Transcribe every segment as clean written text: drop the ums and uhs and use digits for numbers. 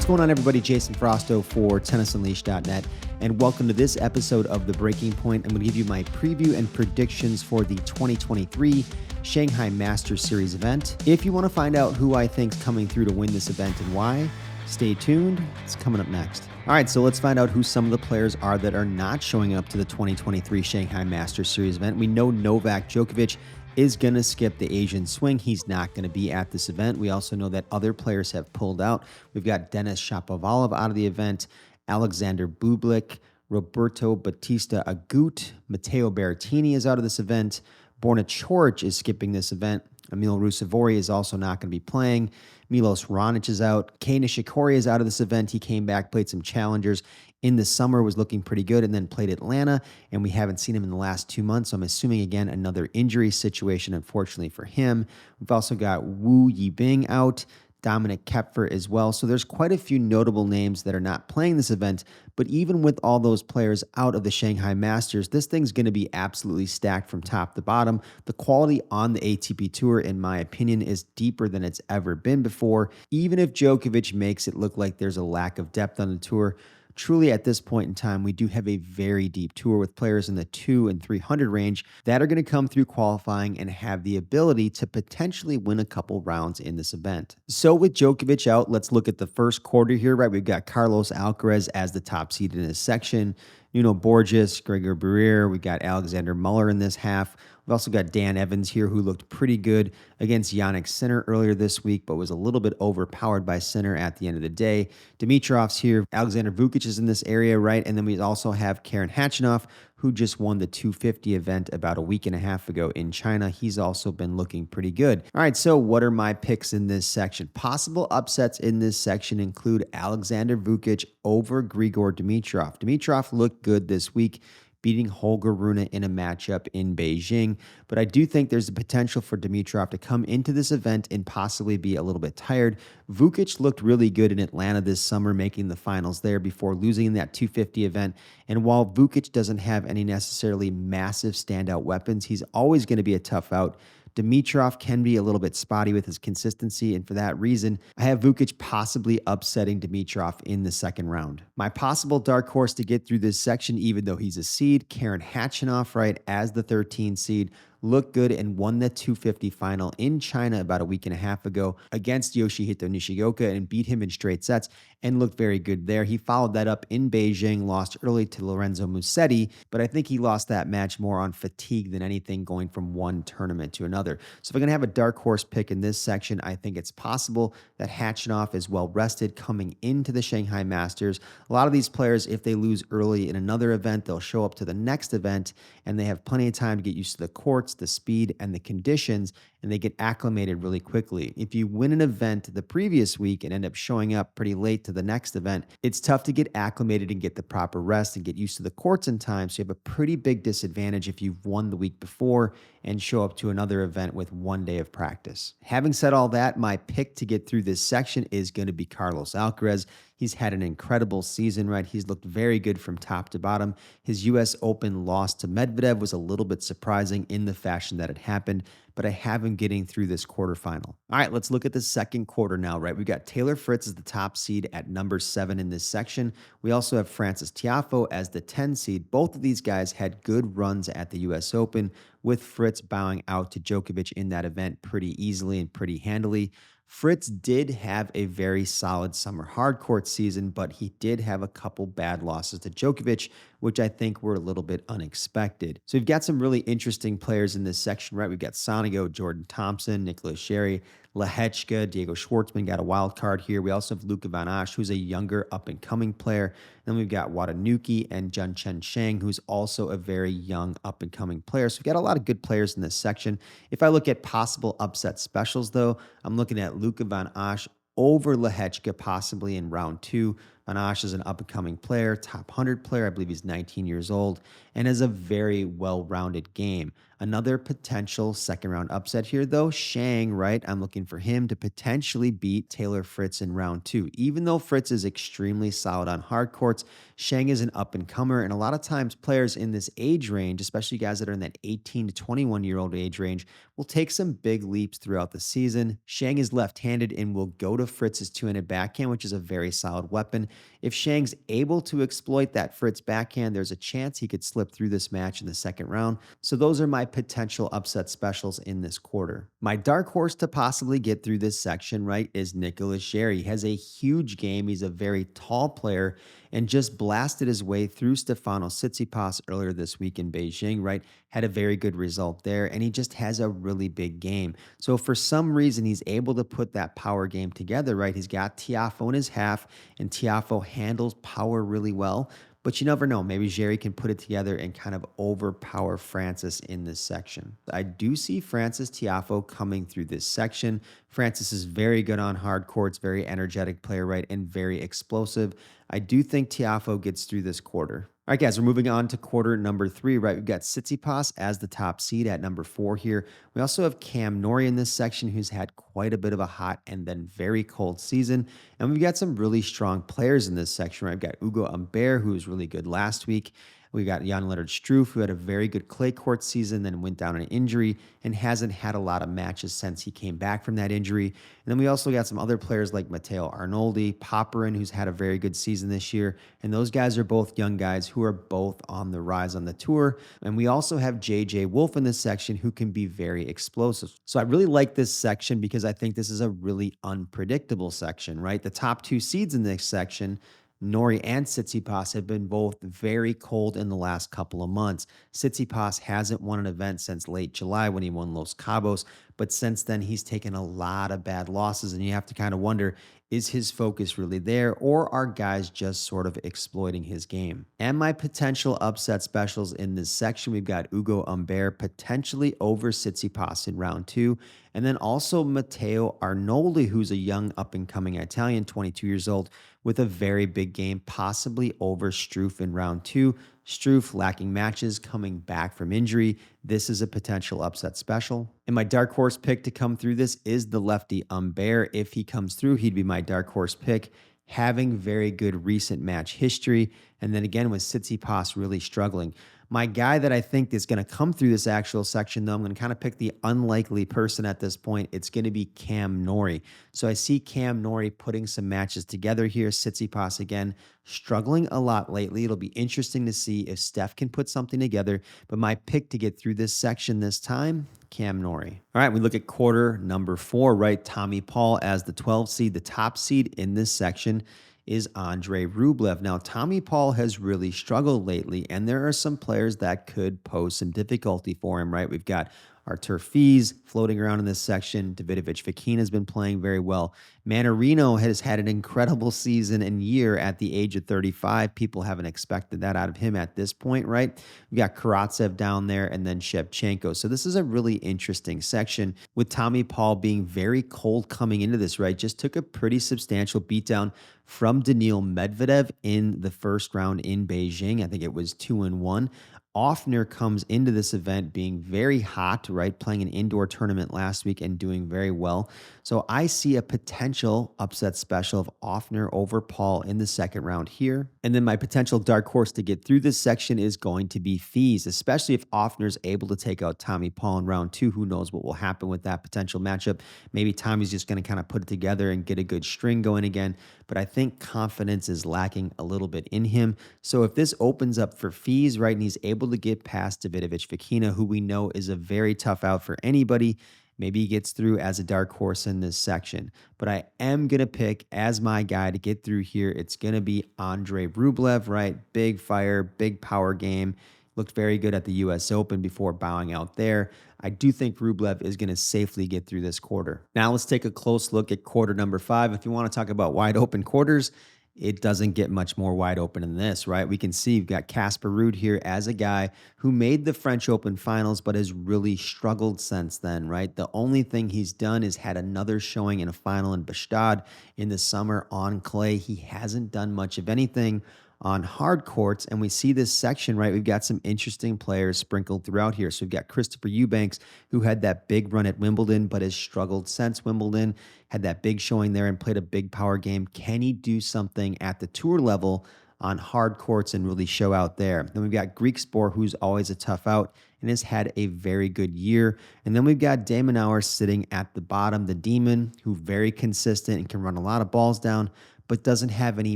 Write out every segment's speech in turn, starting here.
going on, everybody? Jason Frausto for TennisUnleashed.net, and welcome to this episode of the Breaking Point. I'm going to give you my preview and predictions for the 2023 Shanghai Masters Series event. If you want to find out who I think is coming through to win this event and why, stay tuned. It's coming up next. All right, so let's find out who some of the players are that are not showing up to the 2023 Shanghai Masters Series event. We know Novak Djokovic is going to skip the Asian swing. He's not going to be at this event. We also know that other players have pulled out. We've got Denis Shapovalov out of the event, Alexander Bublik, Roberto Bautista Agut, Matteo Berrettini is out of this event, Borna Coric is skipping this event, Emil Ruusuvuori is also not going to be playing, Milos Raonic is out, Kei Nishikori is out of this event. He came back, played some challengers in the summer, was looking pretty good, and then played Atlanta, and we haven't seen him in the last 2 months, so I'm assuming, again, another injury situation, unfortunately for him. We've also got Wu Yibing out, Dominic Kepfer as well, so there's quite a few notable names that are not playing this event, but even with all those players out of the Shanghai Masters, this thing's going to be absolutely stacked from top to bottom. The quality on the ATP Tour, in my opinion, is deeper than it's ever been before. Even if Djokovic makes it look like there's a lack of depth on the tour, truly, at this point in time, we do have a very deep tour with players in the 200 and 300 range that are going to come through qualifying and have the ability to potentially win a couple rounds in this event. So with Djokovic out, let's look at the first quarter here, right? We've got Carlos Alcaraz as the top seed in his section. Nuno Borges, Gregor Barrier. We got Alexander Muller in this half. We've also got Dan Evans here, who looked pretty good against Jannik Sinner earlier this week, but was a little bit overpowered by Sinner at the end of the day. Dimitrov's here. Alexander Vukic is in this area, right? And then we also have Karen Khachanov, who just won the 250 event about a week and a half ago in China. He's also been looking pretty good. All right, so what are my picks in this section? Possible upsets in this section include Alexander Vukic over Grigor Dimitrov. Dimitrov looked good this week, beating Holger Rune in a matchup in Beijing. But I do think there's a potential for Dimitrov to come into this event and possibly be a little bit tired. Vukic looked really good in Atlanta this summer, making the finals there before losing in that 250 event. And while Vukic doesn't have any necessarily massive standout weapons, he's always going to be a tough out. Dimitrov can be a little bit spotty with his consistency, and for that reason, I have Vukic possibly upsetting Dimitrov in the second round. My possible dark horse to get through this section, even though he's a seed, Karen Khachanov, right, as the 13 seed, looked good and won the 250 final in China about a week and a half ago against Yoshihito Nishioka and beat him in straight sets and looked very good there. He followed that up in Beijing, lost early to Lorenzo Musetti, but I think he lost that match more on fatigue than anything going from one tournament to another. So if I'm going to have a dark horse pick in this section, I think it's possible that Khachanov is well rested coming into the Shanghai Masters. A lot of these players, if they lose early in another event, they'll show up to the next event and they have plenty of time to get used to the courts, the speed, and the conditions, and they get acclimated really quickly. If you win an event the previous week and end up showing up pretty late to the next event, it's tough to get acclimated and get the proper rest and get used to the courts in time, so you have a pretty big disadvantage if you've won the week before and show up to another event with 1 day of practice. Having said all that, my pick to get through this section is going to be Carlos Alcaraz. He's had an incredible season, right? He's looked very good from top to bottom. His U.S. Open loss to Medvedev was a little bit surprising in the fashion that it happened, but I have him getting through this quarterfinal. All right, let's look at the second quarter now, right? We got Taylor Fritz as the top seed at number 7 in this section. We also have Francis Tiafoe as the 10 seed. Both of these guys had good runs at the U.S. Open, with Fritz bowing out to Djokovic in that event pretty easily and pretty handily. Fritz did have a very solid summer hardcourt season, but he did have a couple bad losses to Djokovic, which I think were a little bit unexpected. So we've got some really interesting players in this section, right? We've got Sonego, Jordan Thompson, Nicolas Sherry, Lehechka, Diego Schwartzman got a wild card here. We also have Luka Van Asch, who's a younger up-and-coming player. Then we've got Watanuki and Jun Chen Sheng, who's also a very young up-and-coming player. So we've got a lot of good players in this section. If I look at possible upset specials, though, I'm looking at Luka Van Asch over Lehechka possibly in round 2. Panache is an up-and-coming player, top 100 player. I believe he's 19 years old and has a very well-rounded game. Another potential second-round upset here, though, Shang, right? I'm looking for him to potentially beat Taylor Fritz in round 2. Even though Fritz is extremely solid on hard courts, Shang is an up-and-comer, and a lot of times players in this age range, especially guys that are in that 18 to 21-year-old age range, will take some big leaps throughout the season. Shang is left-handed and will go to Fritz's two-handed backhand, which is a very solid weapon. If Shang's able to exploit that Fritz backhand, there's a chance he could slip through this match in the second round. So those are my potential upset specials in this quarter. My dark horse to possibly get through this section, right, is Nicolas Jarry. He has a huge game. He's a very tall player and just blasted his way through Stefanos Tsitsipas earlier this week in Beijing, right? Had a very good result there, and he just has a really big game. So for some reason, he's able to put that power game together, right? He's got Tiafoe in his half, and Tiafoe handles power really well. But you never know. Maybe Jarry can put it together and kind of overpower Francis in this section. I do see Francis Tiafoe coming through this section. Francis is very good on hard courts, very energetic player, right, and very explosive. I do think Tiafoe gets through this quarter. All right, guys, we're moving on to quarter number 3, right? We've got Tsitsipas as the top seed at number 4 here. We also have Cam Norrie in this section, who's had quite a bit of a hot and then very cold season. And we've got some really strong players in this section, right? We've got Ugo Humbert, who was really good last week. We got Jan-Lennard Struff, who had a very good clay court season, then went down an injury and hasn't had a lot of matches since he came back from that injury. And then we also got some other players like Matteo Arnoldi, Popperin, who's had a very good season this year. And those guys are both young guys who are both on the rise on the tour. And we also have JJ Wolf in this section, who can be very explosive. So I really like this section because I think this is a really unpredictable section, right? The top 2 seeds in this section, Norrie and Tsitsipas, have been both very cold in the last couple of months. Tsitsipas hasn't won an event since late July when he won Los Cabos, but since then he's taken a lot of bad losses, and you have to kind of wonder, is his focus really there, or are guys just sort of exploiting his game? And my potential upset specials in this section, we've got Ugo Humbert potentially over Tsitsipas in round 2, and then also Matteo Arnoldi, who's a young up-and-coming Italian, 22 years old, with a very big game, possibly over Struff in round 2. Struff lacking matches, coming back from injury. This is a potential upset special. And my dark horse pick to come through this is the lefty Humbert. If he comes through, he'd be my dark horse pick, having very good recent match history. And then again, with Tsitsipas really struggling. My guy that I think is going to come through this actual section, though, I'm going to kind of pick the unlikely person at this point. It's going to be Cam Norrie. So I see Cam Norrie putting some matches together here. Tsitsipas, again, struggling a lot lately. It'll be interesting to see if Steph can put something together. But my pick to get through this section this time, Cam Norrie. All right, we look at quarter number 4, right? Tommy Paul as the 12 seed, the top seed in this section is Andre Rublev. Now, Tommy Paul has really struggled lately, and there are some players that could pose some difficulty for him, right? We've got Artur Fies floating around in this section. Davidovich Fokina has been playing very well. Mannarino has had an incredible season and year at the age of 35. People haven't expected that out of him at this point, right? We got Karatsev down there and then Shevchenko. So this is a really interesting section with Tommy Paul being very cold coming into this, right? Just took a pretty substantial beatdown from Daniil Medvedev in the first round in Beijing. I think it was 2-1. Offner comes into this event being very hot, right? Playing an indoor tournament last week and doing very well. So I see a potential upset special of Offner over Paul in the second round here. And then my potential dark horse to get through this section is going to be Fies, especially if Offner's able to take out Tommy Paul in round 2. Who knows what will happen with that potential matchup? Maybe Tommy's just going to kind of put it together and get a good string going again. But I think confidence is lacking a little bit in him. So if this opens up for Fies, right, and he's able to get past Davidovich Fokina, who we know is a very tough out for anybody, maybe he gets through as a dark horse in this section. But I am going to pick as my guy to get through here. It's going to be Andre Rublev, right? Big fire, big power game. Looked very good at the U.S. Open before bowing out there. I do think Rublev is going to safely get through this quarter. Now let's take a close look at quarter number 5. If you want to talk about wide open quarters, it doesn't get much more wide open than this, right? We can see we've got Casper Ruud here as a guy who made the French Open finals, but has really struggled since then, right? The only thing he's done is had another showing in a final in Bastad in the summer on clay. He hasn't done much of anything on hard courts, and we see this section, right? We've got some interesting players sprinkled throughout here. So we've got Christopher Eubanks, who had that big run at Wimbledon, but has struggled since Wimbledon, had that big showing there and played a big power game. Can he do something at the tour level on hard courts and really show out there? Then we've got Griekspoor, who's always a tough out and has had a very good year. And then we've got De Minaur sitting at the bottom, the Demon, who very consistent and can run a lot of balls down, but doesn't have any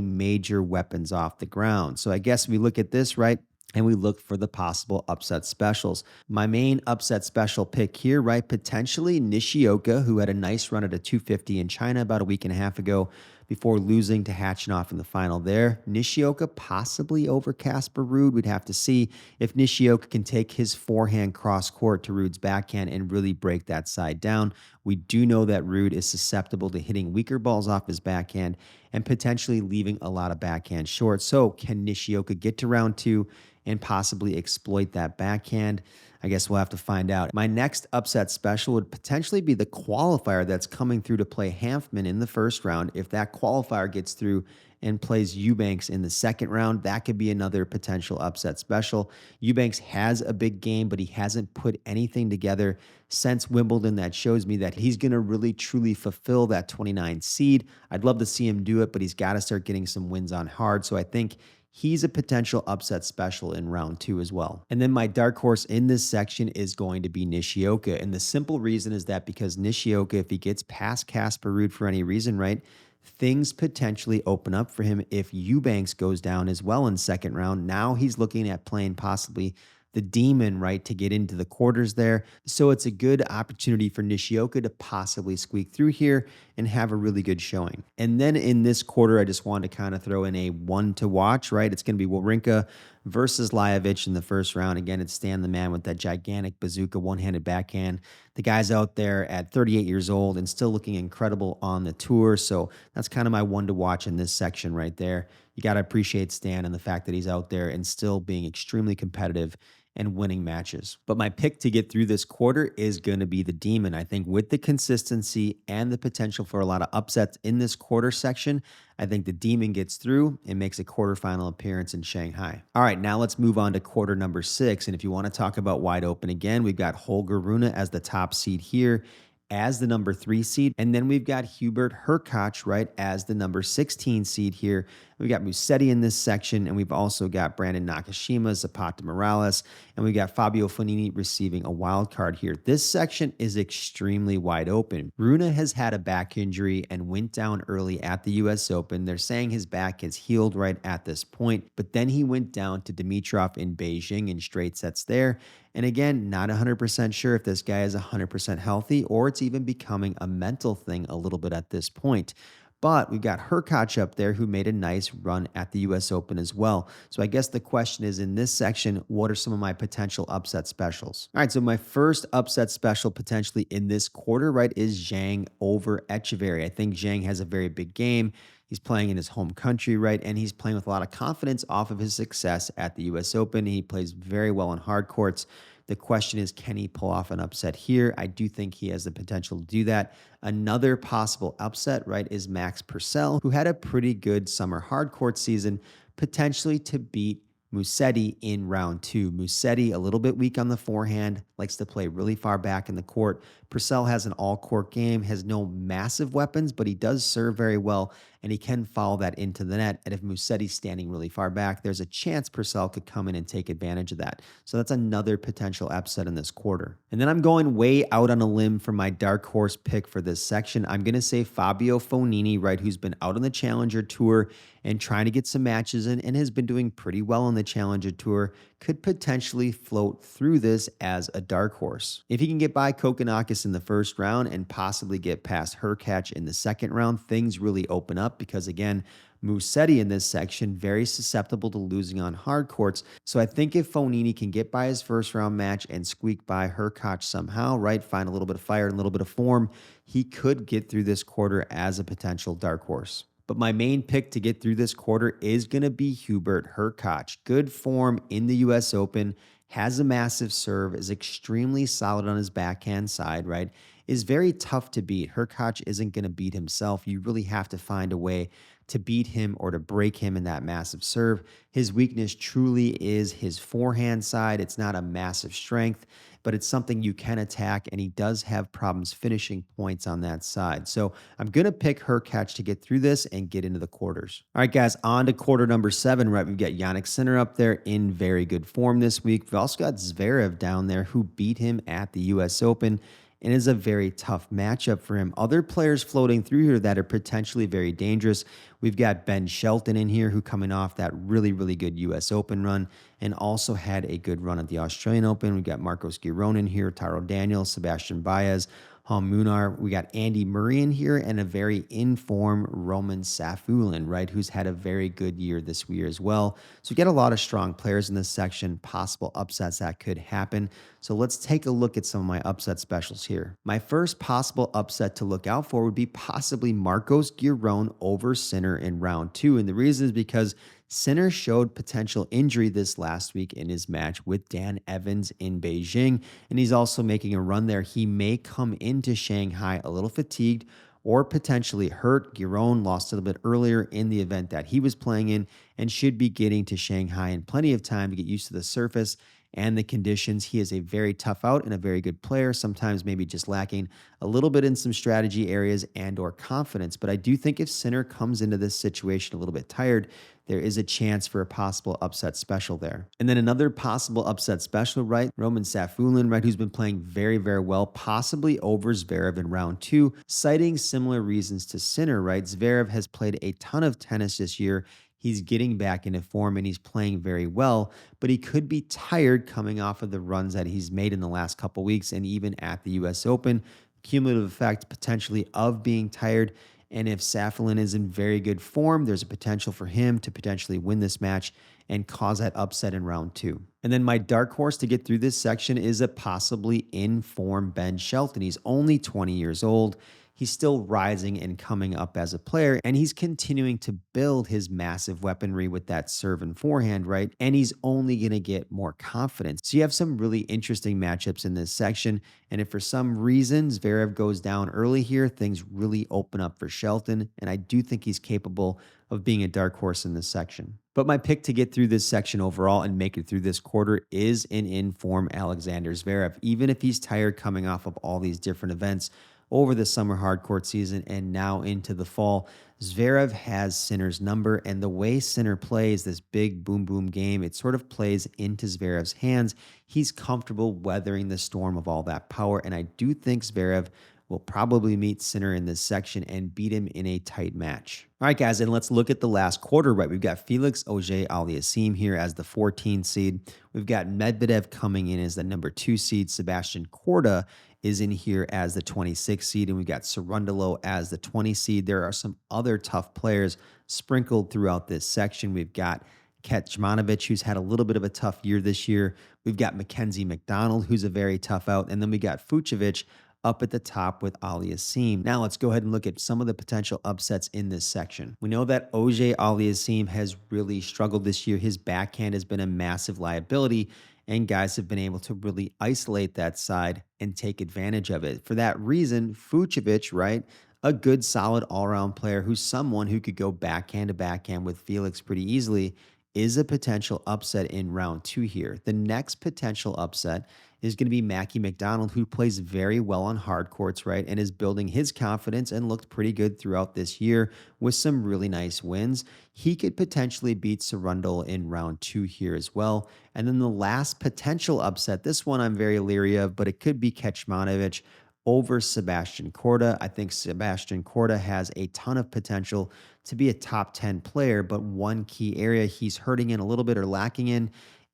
major weapons off the ground. So I guess we look at this, right, and we look for the possible upset specials. My main upset special pick here, right, potentially Nishioka, who had a nice run at a 250 in China about a week and a half ago before losing to Hachinov in the final there. Nishioka possibly over Casper Ruud. We'd have to see if Nishioka can take his forehand cross court to Ruud's backhand and really break that side down. We do know that Ruud is susceptible to hitting weaker balls off his backhand and potentially leaving a lot of backhand short. So can Nishioka get to round two and possibly exploit that backhand? I guess we'll have to find out. My next upset special would potentially be the qualifier that's coming through to play Hanfman in the first round. If that qualifier gets through and plays Eubanks in the second round, that could be another potential upset special. Eubanks has a big game, but he hasn't put anything together since Wimbledon that shows me that he's going to really truly fulfill that 29 seed. I'd love to see him do it, but he's got to start getting some wins on hard. So I think he's a potential upset special in round two as well. And then my dark horse in this section is going to be Nishioka. And the simple reason is that because Nishioka, if he gets past Casper Ruud for any reason, right, things potentially open up for him if Eubanks goes down as well in second round. Now he's looking at playing possibly the Demon, right, to get into the quarters there. So it's a good opportunity for Nishioka to possibly squeak through here and have a really good showing. And then in this quarter, I just wanted to kind of throw in a one to watch, right? It's going to be Wawrinka versus Lajovic in the first round. Again, it's Stan the Man with that gigantic bazooka one-handed backhand. The guy's out there at 38 years old and still looking incredible on the tour. So that's kind of my one to watch in this section right there. You got to appreciate Stan and the fact that he's out there and still being extremely competitive and winning matches. But my pick to get through this quarter is going to be the Demon. I think with the consistency and the potential for a lot of upsets in this quarter section, I think the Demon gets through and makes a quarterfinal appearance in Shanghai. All right, now let's move on to quarter number 6. And if you want to talk about wide open again, we've got Holger Rune as the top seed here, as the number 3 seed. And then we've got Hubert Hurkacz, right, as the number 16 seed here. We got Musetti in this section, and we've also got Brandon Nakashima, Zapata Morales, and we got Fabio Fognini receiving a wild card here. This section is extremely wide open. Rune has had a back injury and went down early at the US Open. They're saying his back is healed right at this point, but then he went down to Dimitrov in Beijing in straight sets there. And again, not 100% sure if this guy is 100% healthy or it's even becoming a mental thing a little bit at this point. But we've got Hurkacz up there who made a nice run at the US Open as well. So I guess the question is, in this section, what are some of my potential upset specials? All right, so my first upset special potentially in this quarter, right, is Zhang over Echeverry. I think Zhang has a very big game. He's playing in his home country, right? And he's playing with a lot of confidence off of his success at the US Open. He plays very well on hard courts. The question is, can he pull off an upset here? I do think he has the potential to do that. Another possible upset, right, is Max Purcell, who had a pretty good summer hard court season, potentially to beat Musetti in round 2. Musetti, a little bit weak on the forehand, likes to play really far back in the court. Purcell has an all-court game, has no massive weapons, but he does serve very well, and he can follow that into the net. And if Musetti's standing really far back, there's a chance Purcell could come in and take advantage of that. So that's another potential upset in this quarter. And then I'm going way out on a limb for my dark horse pick for this section. I'm going to say Fabio Fognini, right, who's been out on the Challenger Tour and trying to get some matches in and has been doing pretty well on the Challenger Tour, could potentially float through this as a dark horse. If he can get by Kokkinakis in the first round and possibly get past Hurkacz in the second round, things really open up because, again, Musetti in this section, very susceptible to losing on hard courts. So I think if Fognini can get by his first round match and squeak by Hurkacz somehow, right, find a little bit of fire and a little bit of form, he could get through this quarter as a potential dark horse. But my main pick to get through this quarter is going to be Hubert Hurkacz. Good form in the US Open, has a massive serve, is extremely solid on his backhand side, right? Is very tough to beat. Hurkacz isn't going to beat himself. You really have to find a way to beat him or to break him in that massive serve. His weakness truly is his forehand side. It's not a massive strength, but it's something you can attack, and he does have problems finishing points on that side. So I'm going to pick Hurkacz to get through this and get into the quarters. All right, guys, on to quarter number 7, right? We've got Jannik Sinner up there in very good form this week. We've also got Zverev down there who beat him at the US Open and is a very tough matchup for him. Other players floating through here that are potentially very dangerous. We've got Ben Shelton in here who coming off that really, really good US Open run and also had a good run at the Australian Open. We've got Marcos Giron in here, Taro Daniel, Sebastian Baez, Hom Munar. We got Andy Murray in here and a very in-form Roman Safulin, right, who's had a very good year this year as well. So we get a lot of strong players in this section, possible upsets that could happen. So let's take a look at some of my upset specials here. My first possible upset to look out for would be possibly Marcos Giron over Sinner in round 2. And the reason is because Sinner showed potential injury this last week in his match with Dan Evans in Beijing, and he's also making a run there. He may come into Shanghai a little fatigued or potentially hurt. Giron lost a little bit earlier in the event that he was playing in and should be getting to Shanghai in plenty of time to get used to the surface and the conditions. He is a very tough out and a very good player, sometimes maybe just lacking a little bit in some strategy areas and or confidence. But I do think if Sinner comes into this situation a little bit tired, there is a chance for a possible upset special there. And then another possible upset special, right? Roman Safulin, right, who's been playing very, very well, possibly over Zverev in round 2, citing similar reasons to Sinner, right? Zverev has played a ton of tennis this year. He's getting back into form and he's playing very well, but he could be tired coming off of the runs that he's made in the last couple weeks and even at the US Open. Cumulative effect potentially of being tired. And if Safulin is in very good form, there's a potential for him to potentially win this match and cause that upset in round 2. And then my dark horse to get through this section is a possibly in form Ben Shelton. He's only 20 years old. He's still rising and coming up as a player, and he's continuing to build his massive weaponry with that serve and forehand, right? And he's only going to get more confidence. So you have some really interesting matchups in this section, and if for some reason Zverev goes down early here, things really open up for Shelton, and I do think he's capable of being a dark horse in this section. But my pick to get through this section overall and make it through this quarter is an in-form Alexander Zverev. Even if he's tired coming off of all these different events over the summer hardcourt season and now into the fall, Zverev has Sinner's number, and the way Sinner plays this big boom boom game, it sort of plays into Zverev's hands. He's comfortable weathering the storm of all that power, and I do think Zverev will probably meet Sinner in this section and beat him in a tight match. All right, guys, and let's look at the last quarter, right? We've got Felix Auger-Aliassime here as the 14 seed. We've got Medvedev coming in as the number 2 seed. Sebastian Korda is in here as the 26 seed, and we've got Cerundolo as the 20 seed. There are some other tough players sprinkled throughout this section. We've got Kecmanovic, who's had a little bit of a tough year this year. We've got Mackenzie McDonald, who's a very tough out, and then we got Fucsovics up at the top with Aliassime. Now let's go ahead and look at some of the potential upsets in this section. We know that Auger-Aliassime has really struggled this year. His backhand has been a massive liability, and guys have been able to really isolate that side and take advantage of it. For that reason, Fucsovics, right, a good solid all-around player who's someone who could go backhand to backhand with Felix pretty easily, is a potential upset in round 2 here. The next potential upset is going to be Mackie McDonald, who plays very well on hard courts, right, and is building his confidence and looked pretty good throughout this year with some really nice wins. He could potentially beat Cerundolo in round 2 here as well. And then the last potential upset, this one I'm very leery of, but it could be Kecmanovic over Sebastian Korda. I think Sebastian Korda has a ton of potential to be a top 10 player, but one key area he's hurting in a little bit or lacking in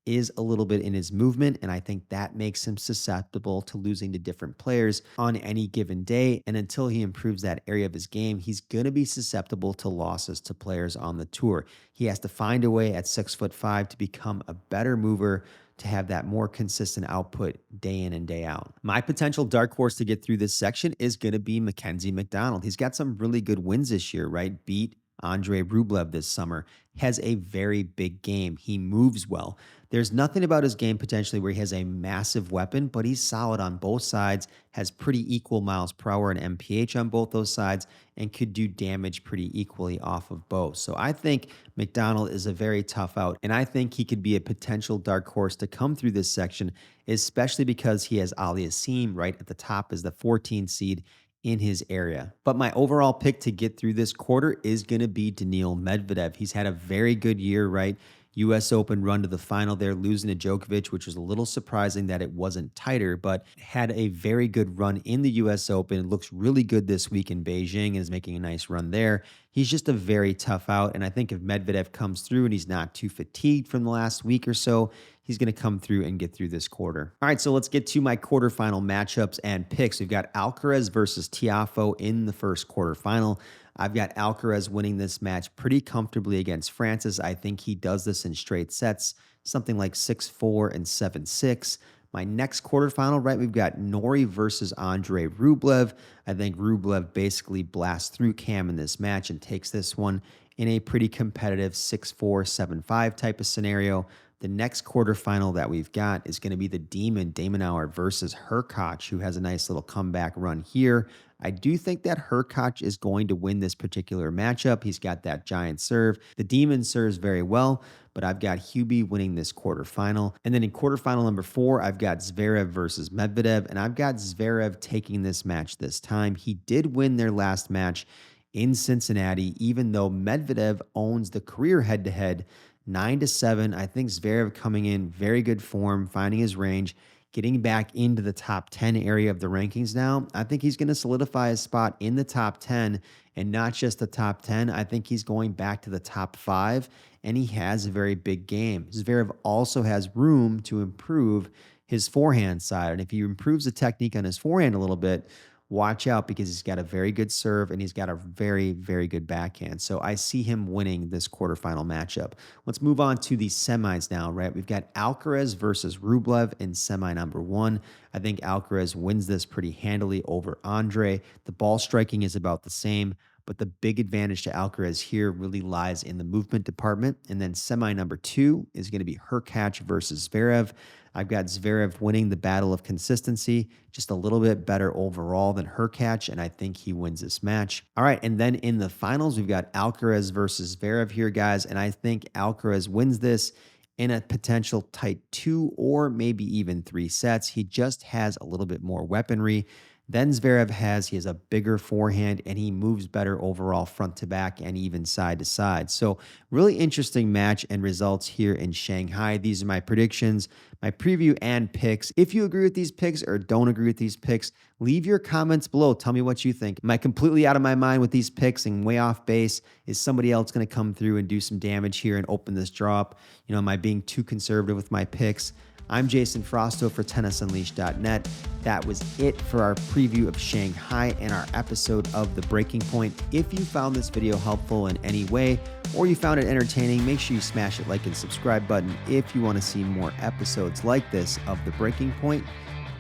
is a little bit in his movement, and I think that makes him susceptible to losing to different players on any given day. And until he improves that area of his game, he's going to be susceptible to losses to players on the tour. He has to find a way at 6'5" to become a better mover, to have that more consistent output day in and day out. My potential dark horse to get through this section is going to be Mackenzie McDonald. He's got some really good wins this year, right? Beat Andrei Rublev this summer, has a very big game. He moves well. There's nothing about his game potentially where he has a massive weapon, but he's solid on both sides, has pretty equal miles per hour and MPH on both those sides, and could do damage pretty equally off of both. So I think McDonald is a very tough out, and I think he could be a potential dark horse to come through this section, especially because he has Aliassime right at the top as the 14 seed in his area. But my overall pick to get through this quarter is going to be Daniil Medvedev. He's had a very good year, right? U.S. Open run to the final there, losing to Djokovic, which was a little surprising that it wasn't tighter, but had a very good run in the U.S. Open. Looks really good this week in Beijing and is making a nice run there. He's just a very tough out, and I think if Medvedev comes through and he's not too fatigued from the last week or so, he's going to come through and get through this quarter. All right, so let's get to my quarterfinal matchups and picks. We've got Alcaraz versus Tiafoe in the first quarterfinal. I've got Alcaraz winning this match pretty comfortably against Francis. I think he does this in straight sets, something like 6-4 and 7-6. My next quarterfinal, right, we've got Norrie versus Andrei Rublev. I think Rublev basically blasts through Cam in this match and takes this one in a pretty competitive 6-4, 7-5 type of scenario. The next quarterfinal that we've got is going to be the Demon, Demonauer versus Hurkacz, who has a nice little comeback run here. I do think that Hurkacz is going to win this particular matchup. He's got that giant serve. The Demon serves very well, but I've got Hubie winning this quarterfinal. And then in quarterfinal number 4, I've got Zverev versus Medvedev, and I've got Zverev taking this match this time. He did win their last match in Cincinnati, even though Medvedev owns the career head-to-head 9-7. I think Zverev coming in very good form, finding his range, getting back into the top 10 area of the rankings now. I think he's going to solidify his spot in the top 10, and not just the top 10. I think he's going back to the top 5, and he has a very big game. Zverev also has room to improve his forehand side, and if he improves the technique on his forehand a little bit, watch out, because he's got a very good serve and he's got a very, very good backhand. So I see him winning this quarterfinal matchup. Let's move on to the semis now, right? We've got Alcaraz versus Rublev in semi number 1. I think Alcaraz wins this pretty handily over Andre. The ball striking is about the same, but the big advantage to Alcaraz here really lies in the movement department. And then semi number 2 is going to be Hurkacz versus Zverev. I've got Zverev winning the battle of consistency, just a little bit better overall than Hurkacz, and I think he wins this match. All right, and then in the finals, we've got Alcaraz versus Zverev here, guys, and I think Alcaraz wins this in a potential tight 2 or maybe even 3 sets. He just has a little bit more weaponry than Zverev has. He has a bigger forehand, and he moves better overall front to back and even side to side. So really interesting match and results here in Shanghai. These are my predictions, my preview and picks. If you agree with these picks or don't agree with these picks, leave your comments below. Tell me what you think. Am I completely out of my mind with these picks and way off base? Is somebody else going to come through and do some damage here and open this draw up? You know, am I being too conservative with my picks? I'm Jason Frausto for TennisUnleashed.net. That was it for our preview of Shanghai and our episode of The Breaking Point. If you found this video helpful in any way, or you found it entertaining, make sure you smash that like and subscribe button if you want to see more episodes like this of The Breaking Point.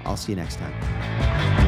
I'll see you next time.